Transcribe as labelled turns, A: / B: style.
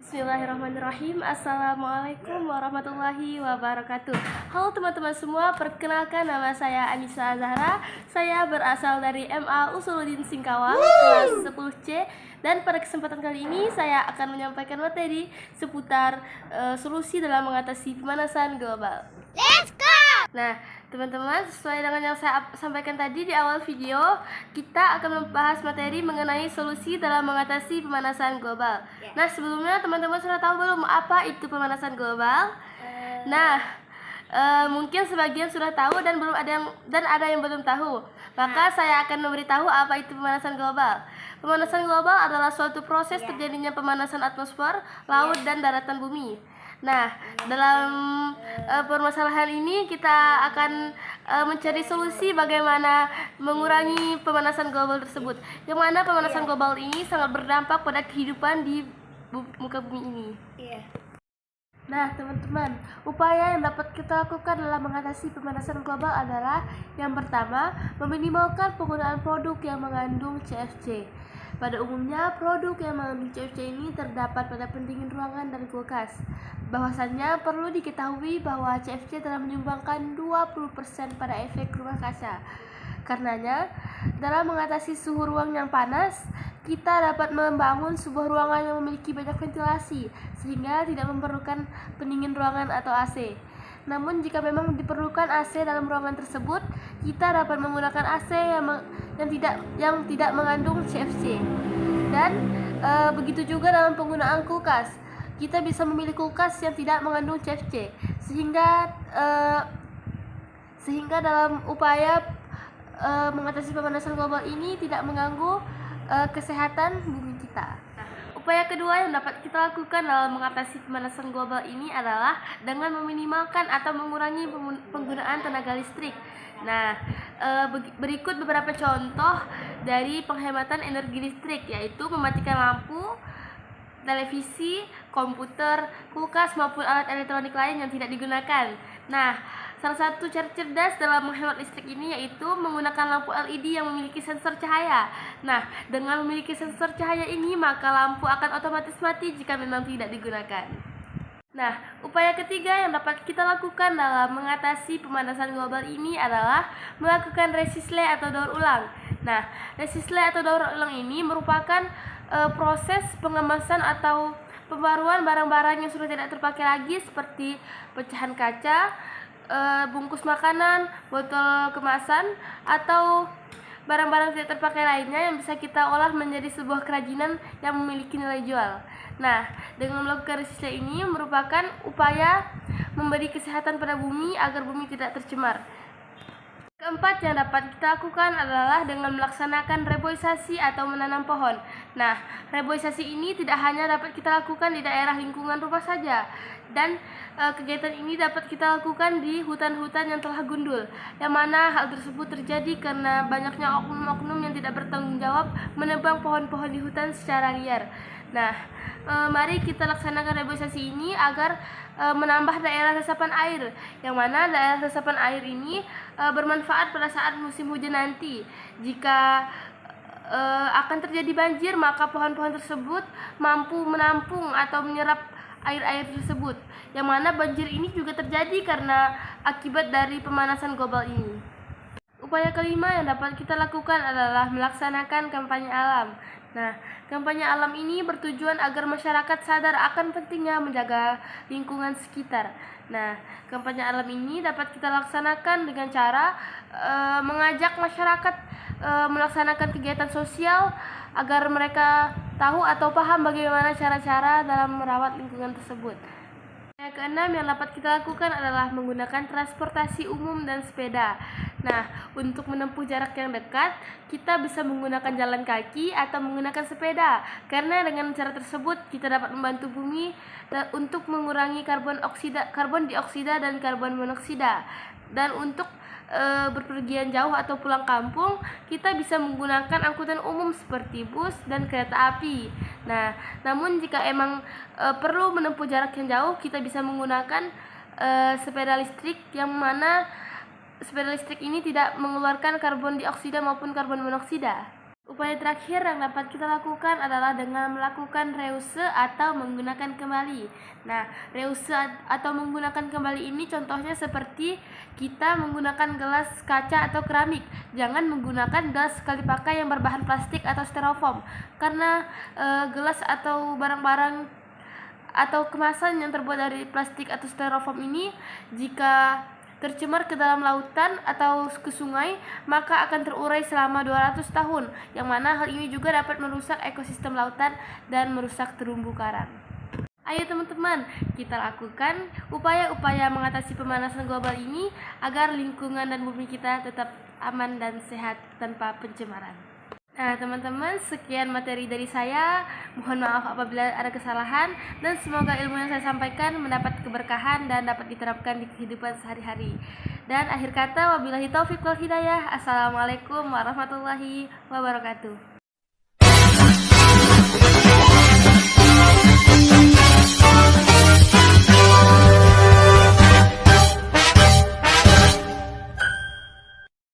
A: Bismillahirrahmanirrahim. Assalamualaikum warahmatullahi wabarakatuh. Halo teman-teman semua, perkenalkan nama saya Anissa Zahra. Saya berasal dari MA Usuluddin Singkawang kelas 10C. Dan pada kesempatan kali ini saya akan menyampaikan materi seputar solusi dalam mengatasi pemanasan global.
B: Let's go!
A: Nah, teman-teman, sesuai dengan yang saya sampaikan tadi di awal video, kita akan membahas materi mengenai solusi dalam mengatasi pemanasan global. Nah, sebelumnya teman-teman sudah tahu belum apa itu pemanasan global? Nah, mungkin sebagian sudah tahu dan ada yang belum tahu. Maka saya akan memberitahu apa itu pemanasan global. Pemanasan global adalah suatu proses terjadinya pemanasan atmosfer, laut, dan daratan bumi. Nah, dalam permasalahan ini kita akan mencari solusi bagaimana mengurangi pemanasan global tersebut. Yang mana pemanasan global ini sangat berdampak pada kehidupan di muka bumi ini. Nah, teman-teman, upaya yang dapat kita lakukan dalam mengatasi pemanasan global adalah yang pertama, meminimalkan penggunaan produk yang mengandung CFC. Pada umumnya, produk yang mengandung CFC ini terdapat pada pendingin ruangan dan kulkas. Bahwasannya perlu diketahui bahwa CFC telah menyumbangkan 20% pada efek rumah kaca. Karenanya, dalam mengatasi suhu ruang yang panas, kita dapat membangun sebuah ruangan yang memiliki banyak ventilasi, sehingga tidak memerlukan pendingin ruangan atau AC. Namun jika memang diperlukan AC dalam ruangan tersebut, kita dapat menggunakan AC yang tidak mengandung CFC. Dan begitu juga dalam penggunaan kulkas, kita bisa memilih kulkas yang tidak mengandung CFC, sehingga dalam upaya mengatasi pemanasan global ini tidak mengganggu kesehatan bumi kita. Upaya kedua yang dapat kita lakukan dalam mengatasi pemanasan global ini adalah dengan meminimalkan atau mengurangi penggunaan tenaga listrik. Nah, berikut beberapa contoh dari penghematan energi listrik, yaitu mematikan lampu, televisi, komputer, kulkas maupun alat elektronik lain yang tidak digunakan. Nah, salah satu cara cerdas dalam menghemat listrik ini yaitu menggunakan lampu LED yang memiliki sensor cahaya. Nah, dengan memiliki sensor cahaya ini, maka lampu akan otomatis mati jika memang tidak digunakan. Nah, upaya ketiga yang dapat kita lakukan dalam mengatasi pemanasan global ini adalah melakukan resisle atau daur ulang. Nah, resisle atau daur ulang ini merupakan proses pengemasan atau pembaruan barang-barang yang sudah tidak terpakai lagi seperti pecahan kaca, bungkus makanan, botol kemasan, atau barang-barang tidak terpakai lainnya yang bisa kita olah menjadi sebuah kerajinan yang memiliki nilai jual. Nah, dengan melakukan resisle ini merupakan upaya memberi kesehatan pada bumi agar bumi tidak tercemar. Keempat yang dapat kita lakukan adalah dengan melaksanakan reboisasi atau menanam pohon. Nah, reboisasi ini tidak hanya dapat kita lakukan di daerah lingkungan rumah saja, dan kegiatan ini dapat kita lakukan di hutan-hutan yang telah gundul, yang mana hal tersebut terjadi karena banyaknya oknum-oknum yang tidak bertanggung jawab menebang pohon-pohon di hutan secara liar. Nah, mari kita laksanakan reboisasi ini agar menambah daerah resapan air, yang mana daerah resapan air ini bermanfaat pada saat musim hujan nanti. Jika akan terjadi banjir, maka pohon-pohon tersebut mampu menampung atau menyerap air-air tersebut, yang mana banjir ini juga terjadi karena akibat dari pemanasan global ini. Upaya kelima yang dapat kita lakukan adalah melaksanakan kampanye alam. Nah, kampanye alam ini bertujuan agar masyarakat sadar akan pentingnya menjaga lingkungan sekitar. Nah, kampanye alam ini dapat kita laksanakan dengan cara mengajak masyarakat melaksanakan kegiatan sosial agar mereka tahu atau paham bagaimana cara-cara dalam merawat lingkungan tersebut. Yang keenam yang dapat kita lakukan adalah menggunakan transportasi umum dan sepeda. Nah, untuk menempuh jarak yang dekat, kita bisa menggunakan jalan kaki atau menggunakan sepeda. Karena dengan cara tersebut, kita dapat membantu bumi untuk mengurangi karbon dioksida dan karbon monoksida. Dan untuk berpergian jauh atau pulang kampung, kita bisa menggunakan angkutan umum seperti bus dan kereta api. Nah, namun jika emang perlu menempuh jarak yang jauh, kita bisa menggunakan sepeda listrik, yang mana sepeda listrik ini tidak mengeluarkan karbon dioksida maupun karbon monoksida. Upaya terakhir yang dapat kita lakukan adalah dengan melakukan reuse atau menggunakan kembali. Nah, reuse atau menggunakan kembali ini contohnya seperti kita menggunakan gelas kaca atau keramik. Jangan menggunakan gelas sekali pakai yang berbahan plastik atau styrofoam, karena gelas atau barang-barang atau kemasan yang terbuat dari plastik atau styrofoam ini jika tercemar ke dalam lautan atau ke sungai, maka akan terurai selama 200 tahun, yang mana hal ini juga dapat merusak ekosistem lautan dan merusak terumbu karang. Ayo teman-teman, kita lakukan upaya-upaya mengatasi pemanasan global ini agar lingkungan dan bumi kita tetap aman dan sehat tanpa pencemaran. Nah teman-teman, sekian materi dari saya. Mohon maaf apabila ada kesalahan, dan semoga ilmu yang saya sampaikan mendapat keberkahan dan dapat diterapkan di kehidupan sehari-hari. Dan akhir kata, wabillahi taufiq wal hidayah. Assalamualaikum warahmatullahi wabarakatuh.